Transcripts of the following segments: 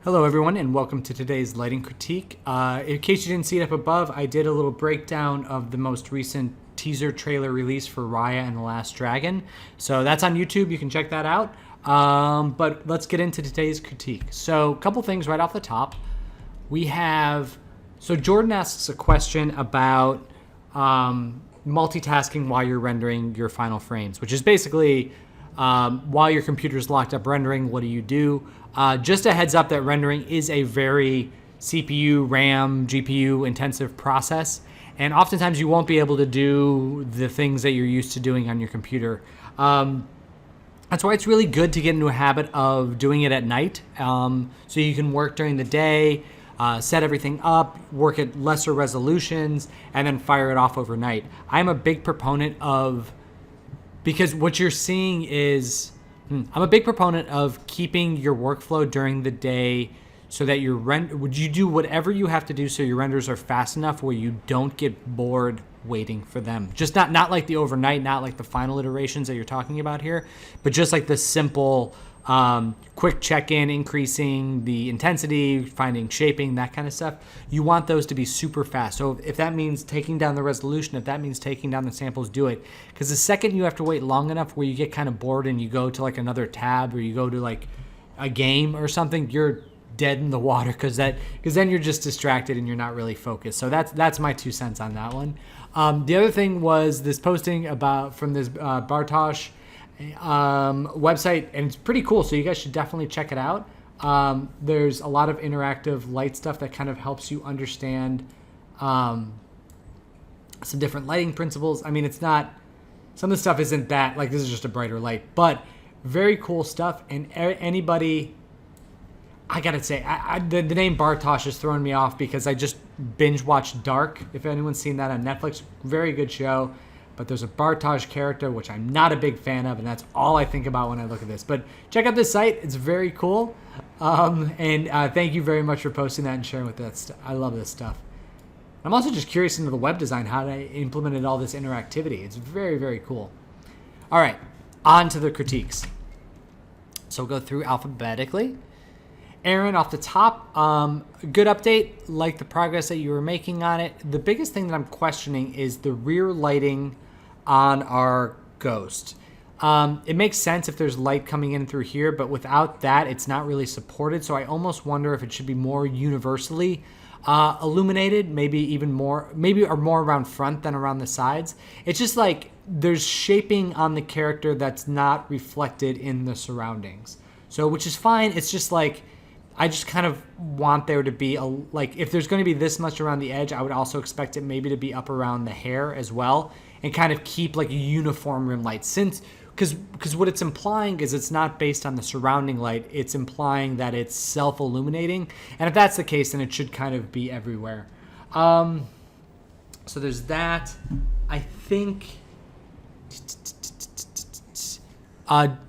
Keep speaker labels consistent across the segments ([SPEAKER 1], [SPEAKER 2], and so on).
[SPEAKER 1] Hello everyone and welcome to today's lighting critique. In case you didn't see it up above, I did a little breakdown of the most recent teaser trailer release for Raya and the Last Dragon. So that's on YouTube, you can check that out. But let's get into today's critique. So a couple things right off the top. So Jordan asks a question about multitasking while you're rendering your final frames, which is basically while your computer's locked up rendering, what do you do? Just a heads up that rendering is a very CPU, RAM, GPU intensive process. And oftentimes you won't be able to do the things that you're used to doing on your computer. That's why it's really good to get into a habit of doing it at night. So you can work during the day, set everything up, work at lesser resolutions, and then fire it off overnight. I'm a big proponent of, because what you're seeing is, I'm a big proponent of keeping your workflow during the day so that would you do whatever you have to do so your renders are fast enough where you don't get bored waiting for them. Just not like the overnight, not like the final iterations that you're talking about here, but just like the simple quick check-in, increasing the intensity, finding shaping, that kind of stuff. You want those to be super fast. So if that means taking down the resolution, if that means taking down the samples, do it. Because the second you have to wait long enough where you get kind of bored and you go to like another tab or you go to like a game or something, you're dead in the water because then you're just distracted and you're not really focused. So that's my 2 cents on that one. The other thing was this posting from this Bartosz website, and it's pretty cool, so you guys should definitely check it out. There's a lot of interactive light stuff that kind of helps you understand some different lighting principles. I mean, it's not, some of the stuff isn't that, like this is just a brighter light, but very cool stuff. And anybody, I gotta say, the name Bartosz is throwing me off because I just binge watched Dark. If anyone's seen that on Netflix, very good show. But there's a Bartosz character, which I'm not a big fan of, and that's all I think about when I look at this. But check out this site. It's very cool. And thank you very much for posting that and sharing with us. I love this stuff. I'm also just curious into the web design, how they implemented all this interactivity. It's very, very cool. All right, on to the critiques. So we'll go through alphabetically. Aaron, off the top, good update. Like the progress that you were making on it. The biggest thing that I'm questioning is the rear lighting on our Ghost. It makes sense if there's light coming in through here, but without that, it's not really supported. So I almost wonder if it should be more universally illuminated, maybe more around front than around the sides. It's just like there's shaping on the character that's not reflected in the surroundings. So, which is fine. It's just like, I just kind of want there to be if there's going to be this much around the edge, I would also expect it maybe to be up around the hair as well, and kind of keep like a uniform rim light, because what it's implying is it's not based on the surrounding light, it's implying that it's self-illuminating, and if that's the case, then it should kind of be everywhere. So there's that. I think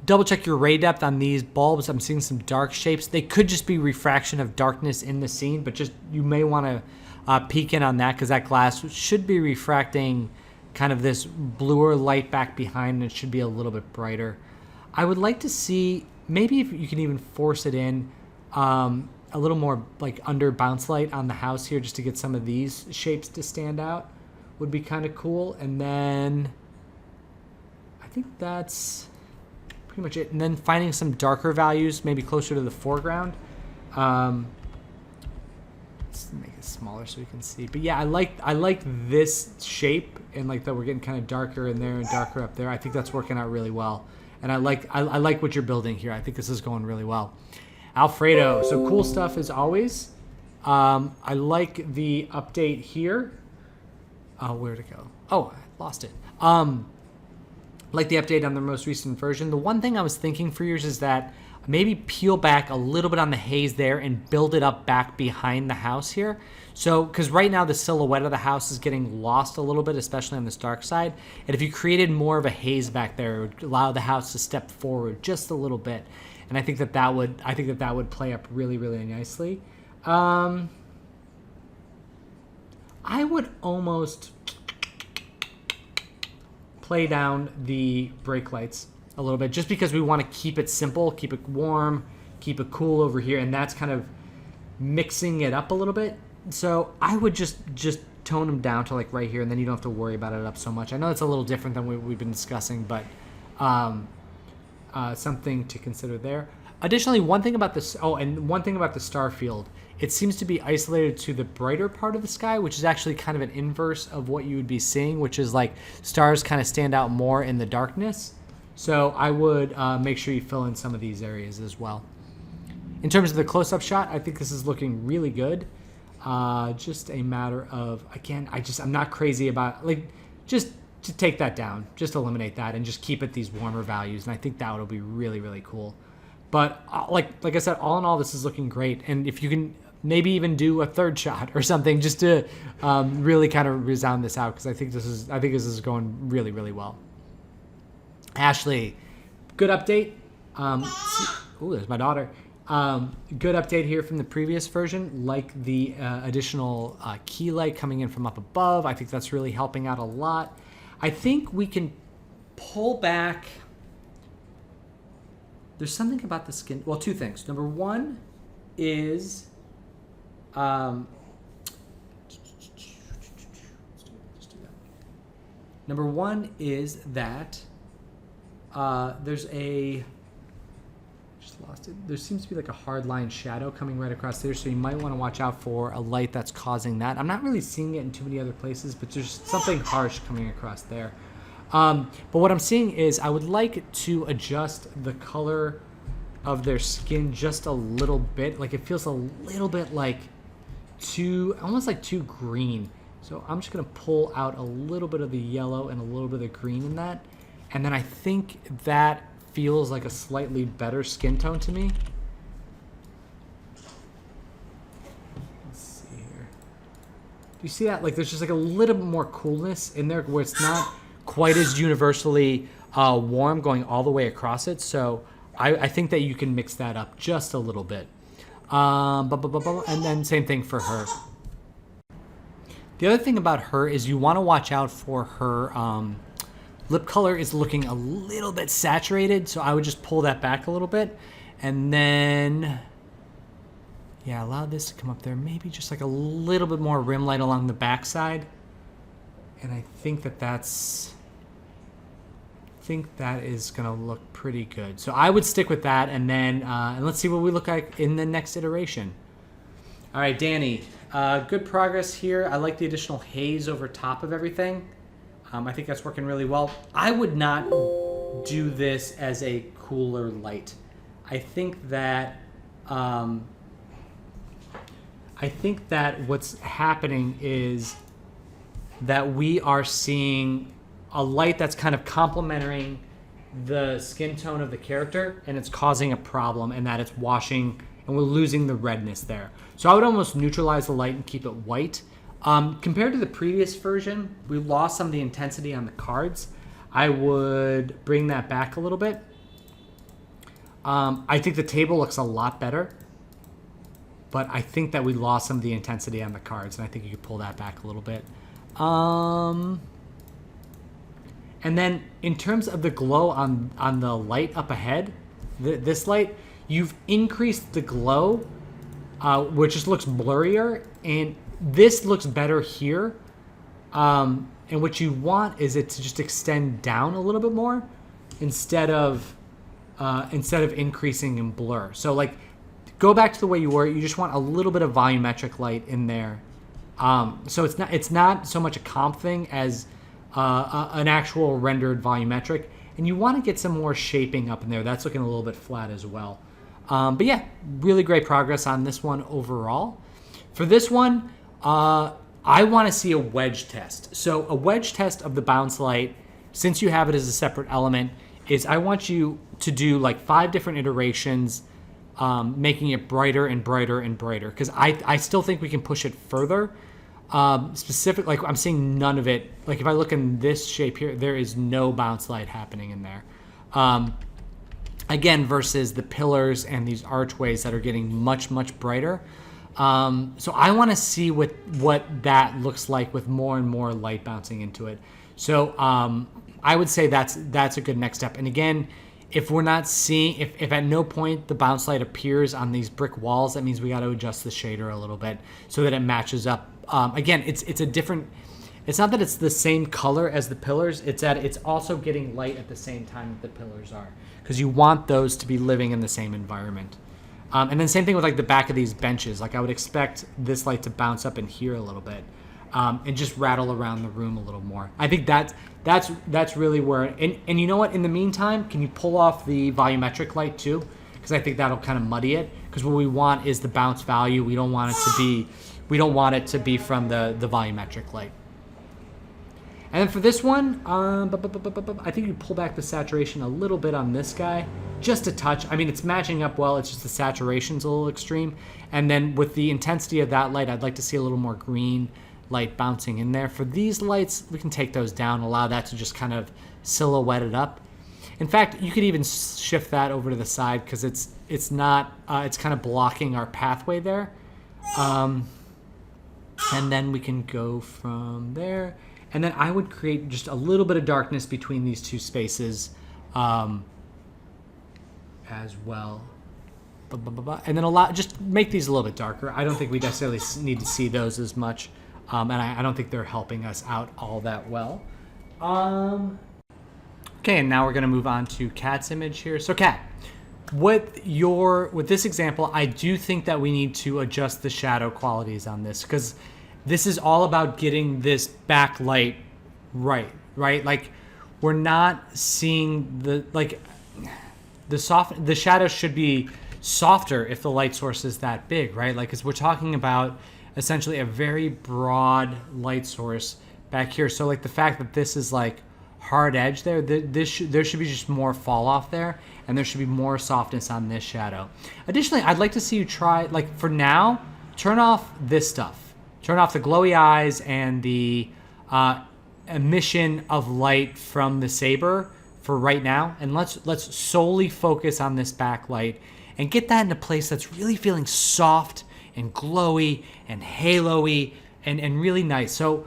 [SPEAKER 1] double check your ray depth on these bulbs. I'm seeing some dark shapes. They could just be refraction of darkness in the scene, but just you may want to peek in on that because that glass should be refracting kind of this bluer light back behind, and it should be a little bit brighter. I would like to see, maybe if you can even force it in a little more like under bounce light on the house here just to get some of these shapes to stand out would be kind of cool. And then I think that's pretty much it. And then finding some darker values, maybe closer to the foreground. Let's make it smaller so we can see. But yeah, I like this shape, and like that we're getting kind of darker in there and darker up there. I think that's working out really well. And I like what you're building here. I think this is going really well. Alfredo, so cool stuff as always. I like the update here. Oh, where'd it go? Oh, I lost it. Like the update on the most recent version. The one thing I was thinking for years is that maybe peel back a little bit on the haze there and build it up back behind the house here. So, because right now the silhouette of the house is getting lost a little bit, especially on this dark side. And if you created more of a haze back there, it would allow the house to step forward just a little bit. And I think that would play up really, really nicely. I would almost play down the brake lights a little bit just because we want to keep it simple, keep it warm, keep it cool over here. And that's kind of mixing it up a little bit. So I would just tone them down to like right here, and then you don't have to worry about it up so much. I know it's a little different than we've been discussing, but something to consider there. Additionally, one thing about this, one thing about the star field, it seems to be isolated to the brighter part of the sky, which is actually kind of an inverse of what you would be seeing, which is like stars kind of stand out more in the darkness. So I would make sure you fill in some of these areas as well. In terms of the close-up shot, I think this is looking really good. Just a matter of, again, I'm not crazy about, like, just to take that down, just eliminate that, and just keep it these warmer values. And I think that would be really, really cool. But like I said, all in all, this is looking great. And if you can maybe even do a third shot or something, just to really kind of resound this out, because I think this is going really, really well. Ashley, good update. There's my daughter. Good update here from the previous version, like the additional key light coming in from up above. I think that's really helping out a lot. I think we can pull back. There's something about the skin. Well, two things. Number one is Number one is that there's a, just lost it. There seems to be like a hard line shadow coming right across there, so you might want to watch out for a light that's causing that. I'm not really seeing it in too many other places, but there's something harsh coming across there. But what I'm seeing is I would like to adjust the color of their skin just a little bit. Like it feels a little bit like almost like too green. So I'm just gonna pull out a little bit of the yellow and a little bit of the green in that. And then I think that feels like a slightly better skin tone to me. Let's see here. Do you see that? Like there's just like a little bit more coolness in there where it's not quite as universally warm going all the way across it. So I think that you can mix that up just a little bit. And then same thing for her. The other thing about her is you want to watch out for her lip color is looking a little bit saturated. So I would just pull that back a little bit. And then, yeah, allow this to come up there. Maybe just like a little bit more rim light along the backside. And I think that is going to look pretty good. So I would stick with that, and then and let's see what we look like in the next iteration. All right, Dani, good progress here. I like the additional haze over top of everything. I think that's working really well. I would not do this as a cooler light. I think that what's happening is that we are seeing a light that's kind of complementing the skin tone of the character, and it's causing a problem, and that it's washing, and we're losing the redness there. So I would almost neutralize the light and keep it white. Compared to the previous version, we lost some of the intensity on the cards. I would bring that back a little bit. I think the table looks a lot better, but I think that we lost some of the intensity on the cards, and I think you could pull that back a little bit. And then in terms of the glow on the light up ahead, this light, you've increased the glow, which just looks blurrier, and this looks better here. And what you want is it to just extend down a little bit more instead of increasing in blur. So like, go back to the way you were. You just want a little bit of volumetric light in there. So it's not so much a comp thing as an actual rendered volumetric, and you want to get some more shaping up in there. That's looking a little bit flat as well. But yeah, really great progress on this one overall. For this one, I want to see a wedge test. So a wedge test of the bounce light, since you have it as a separate element, is I want you to do like 5 different iterations, making it brighter and brighter and brighter, because I still think we can push it further. Specific, like I'm seeing none of it. Like if I look in this shape here, there is no bounce light happening in there. Again, versus the pillars and these archways that are getting much, much brighter. So I want to see what that looks like with more and more light bouncing into it. So I would say that's a good next step. And again, if we're not seeing, if at no point the bounce light appears on these brick walls, that means we got to adjust the shader a little bit so that it matches up. Again, it's a different, it's not that it's the same color as the pillars, it's that it's also getting light at the same time that the pillars are, because you want those to be living in the same environment. And then same thing with like the back of these benches. Like I would expect this light to bounce up in here a little bit, and just rattle around the room a little more. I think that's really where, and you know what, in the meantime, can you pull off the volumetric light too? Because I think that'll kind of muddy it, because what we want is the bounce value. We don't want it to be from the volumetric light. And then for this one, I think you pull back the saturation a little bit on this guy, just a touch. I mean, it's matching up well, it's just the saturation's a little extreme. And then with the intensity of that light, I'd like to see a little more green light bouncing in there. For these lights, we can take those down, allow that to just kind of silhouette it up. In fact, you could even shift that over to the side, because it's kind of blocking our pathway there. And then we can go from there. And then I would create just a little bit of darkness between these two spaces as well. And then just make these a little bit darker. I don't think we necessarily need to see those as much. And I don't think they're helping us out all that well. Okay, and now we're going to move on to Kat's image here. So Kat, with this example, I do think that we need to adjust the shadow qualities on this, because this is all about getting this backlight right? Like, we're not seeing the shadow should be softer if the light source is that big, right? Like, because we're talking about essentially a very broad light source back here. So like the fact that this is like hard edge there, there should be just more fall off there, and there should be more softness on this shadow. Additionally, I'd like to see you try, like for now, turn off this stuff. Turn off the glowy eyes and the emission of light from the saber for right now, and let's solely focus on this backlight and get that in a place that's really feeling soft and glowy and halo-y and really nice. So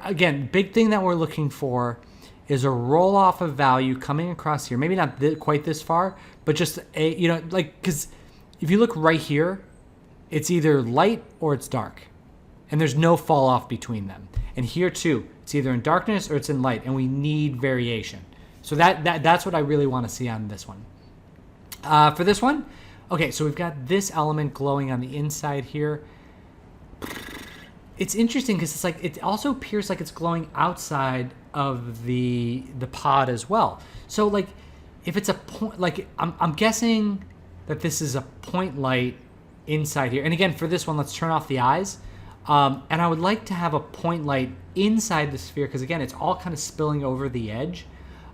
[SPEAKER 1] again, big thing that we're looking for is a roll off of value coming across here. Maybe not quite this far, but just because if you look right here, it's either light or it's dark. And there's no fall off between them. And here too, it's either in darkness or it's in light, and we need variation. So that's what I really want to see on this one. For this one, okay, so we've got this element glowing on the inside here. It's interesting because it's like, it also appears like it's glowing outside of the pod as well. So like, if it's a point, like I'm guessing that this is a point light inside here. And again, for this one, let's turn off the eyes. And I would like to have a point light inside the sphere, because again, it's all kind of spilling over the edge.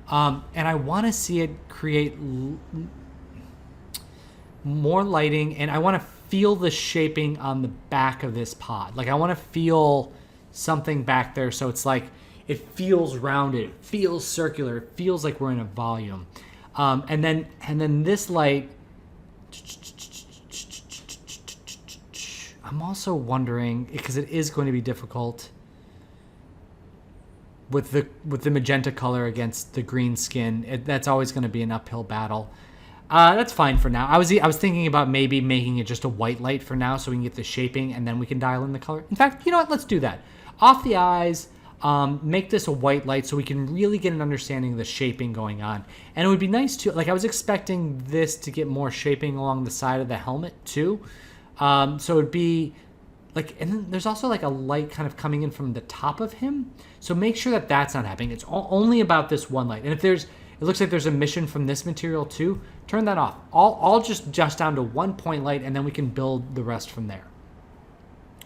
[SPEAKER 1] And I want to see it create more lighting, and I want to feel the shaping on the back of this pod. Like I want to feel something back there, so it's like it feels rounded, it feels circular, it feels like we're in a volume. And then this light, I'm also wondering, because it is going to be difficult with the magenta color against the green skin. That's always going to be an uphill battle. That's fine for now. I was thinking about maybe making it just a white light for now, so we can get the shaping, and then we can dial in the color. In fact, you know what? Let's do that. Off the eyes, make this a white light so we can really get an understanding of the shaping going on. And it would be nice to, like, I was expecting this to get more shaping along the side of the helmet too. So it would be like, and then there's also like a light kind of coming in from the top of him. So make sure that that's not happening. It's only about this one light. And if it looks like there's emission from this material too, turn that off. I'll just adjust down to 1 point light, and then we can build the rest from there.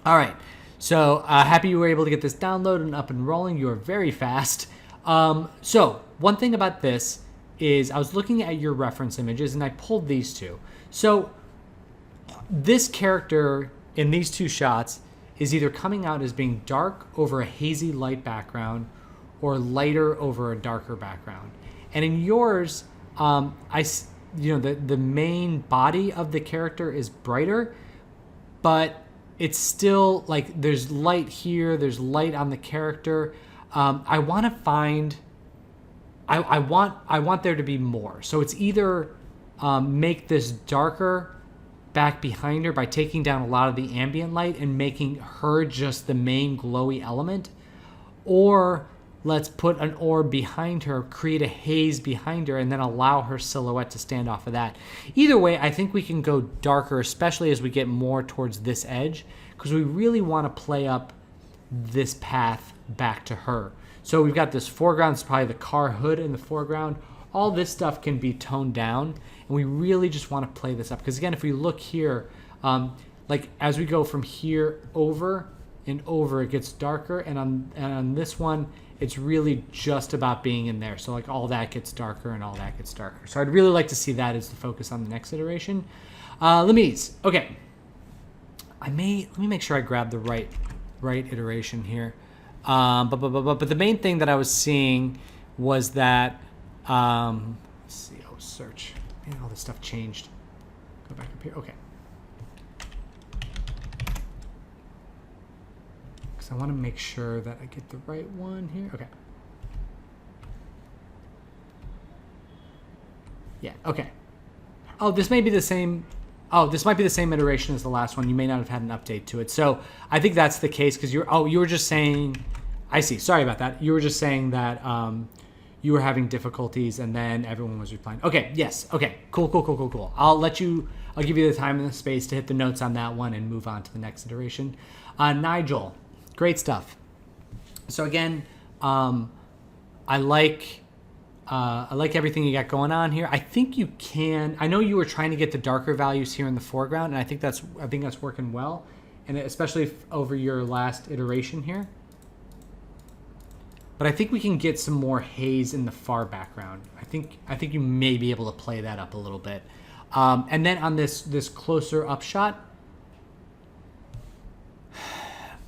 [SPEAKER 1] All right. So happy you were able to get this downloaded and up and rolling. You are very fast. So one thing about this is I was looking at your reference images, and I pulled these two. So this character in these two shots is either coming out as being dark over a hazy light background or lighter over a darker background. And in yours, the main body of the character is brighter, but it's still like there's light here, there's light on the character. I want to find I want there to be more. So it's either make this darker back behind her by taking down a lot of the ambient light and making her just the main glowy element, or let's put an orb behind her, create a haze behind her, and then allow her silhouette to stand off of that. Either way, I think we can go darker, especially as we get more towards this edge, because we really want to play up this path back to her. So we've got this foreground, it's probably the car hood in the foreground. All this stuff can be toned down, and we really just want to play this up. Because again, if we look here, like as we go from here over and over, it gets darker, and on this one, it's really just about being in there. So like all that gets darker and all that gets darker. So I'd really like to see that as the focus on the next iteration. Okay. Let me make sure I grab the right iteration here. But the main thing that I was seeing was that, let's see, search. Man, all this stuff changed. Go back up here. Okay. Because I want to make sure that I get the right one here. Okay. Yeah, okay. Oh, this may be the same. Oh, this might be the same iteration as the last one. You may not have had an update to it. So I think that's the case because you were just saying, I see. Sorry about that. You were just saying that you were having difficulties and then everyone was replying. Okay, yes. Okay, cool. I'll give you the time and the space to hit the notes on that one and move on to the next iteration. Nigel, great stuff. So again, I like everything you got going on here. I think you can. I know you were trying to get the darker values here in the foreground, and I think that's working well, and especially over your last iteration here. But I think we can get some more haze in the far background. I think you may be able to play that up a little bit. And then on this closer up shot,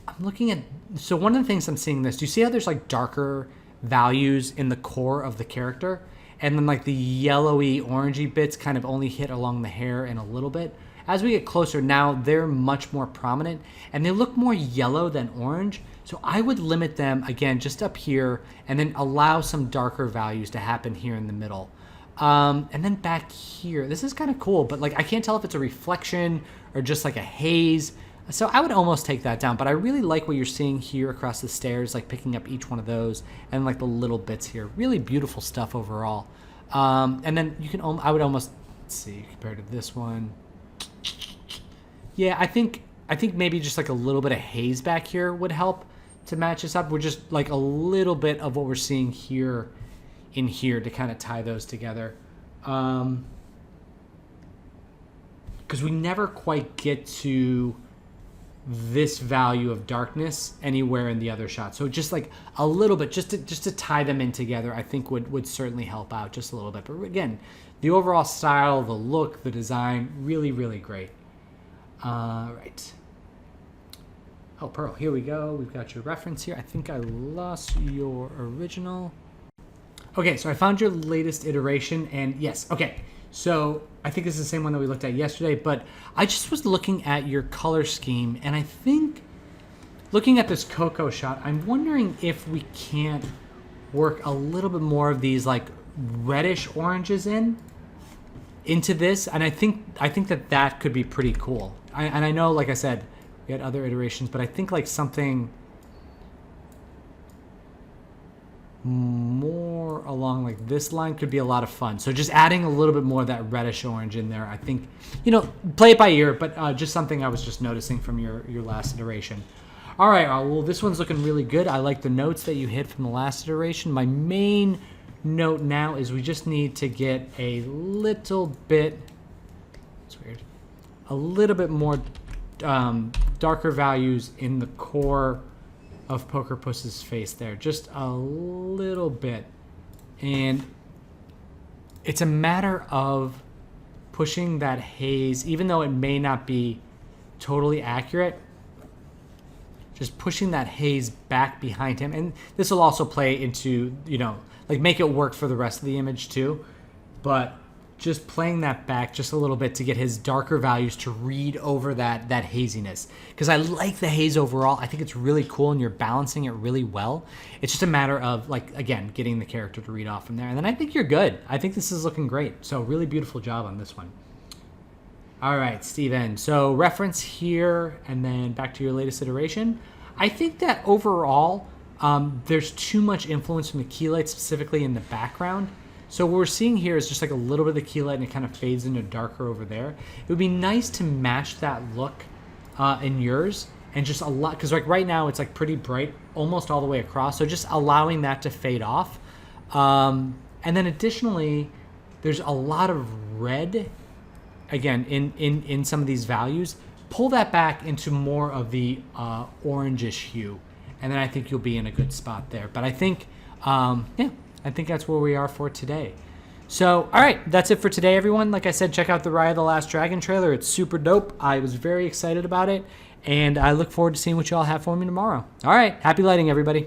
[SPEAKER 1] I'm looking at. So one of the things I'm seeing this. Do you see how there's like darker values in the core of the character, and then like the yellowy orangey bits kind of only hit along the hair and a little bit? As we get closer now, they're much more prominent and they look more yellow than orange. So I would limit them again just up here and then allow some darker values to happen here in the middle. And then back here, this is kind of cool, but like I can't tell if it's a reflection or just like a haze. So I would almost take that down, but I really like what you're seeing here across the stairs, like picking up each one of those and like the little bits here. Really beautiful stuff overall. And then you can, I would almost, let's see, compared to this one. Yeah, I think maybe just like a little bit of haze back here would help to match this up. We're just like a little bit of what we're seeing here in here to kind of tie those together. Because we never quite get to this value of darkness anywhere in the other shot. So just like a little bit, just to tie them in together, I think would certainly help out just a little bit. But again, the overall style, the look, the design, really, really great. Right. Oh, Perle, here we go. We've got your reference here. I think I lost your original. Okay, so I found your latest iteration, and yes, okay. So I think this is the same one that we looked at yesterday, but I just was looking at your color scheme, and I think looking at this Coco shot, I'm wondering if we can't work a little bit more of these like reddish oranges into this, and I think that could be pretty cool. And I know, like I said, we had other iterations, but I think like something more along like this line could be a lot of fun. So just adding a little bit more of that reddish orange in there, I think, play it by ear, but just something I was just noticing from your last iteration. All right, well, this one's looking really good. I like the notes that you hit from the last iteration. My main note now is we just need to get a little bit, it's weird, a little bit more darker values in the core of Poker Puss's face there, just a little bit. And it's a matter of pushing that haze, even though it may not be totally accurate, just pushing that haze back behind him. And this will also play into, like make it work for the rest of the image too. But just playing that back just a little bit to get his darker values to read over that haziness. Because I like the haze overall. I think it's really cool and you're balancing it really well. It's just a matter of, like, again, getting the character to read off from there. And then I think you're good. I think this is looking great. So really beautiful job on this one. All right, Steven. So reference here and then back to your latest iteration. I think that overall, there's too much influence from the key light, specifically in the background. So what we're seeing here is just like a little bit of the key light and it kind of fades into darker over there. It would be nice to match that look in yours and just a lot, because like right now it's like pretty bright almost all the way across. So just allowing that to fade off. And then additionally, there's a lot of red, again, in some of these values. Pull that back into more of the orangish hue. And then I think you'll be in a good spot there. But I think, yeah, I think that's where we are for today. So, all right, that's it for today, everyone. Like I said, check out the Raya the Last Dragon trailer. It's super dope. I was very excited about it, and I look forward to seeing what you all have for me tomorrow. All right, happy lighting, everybody.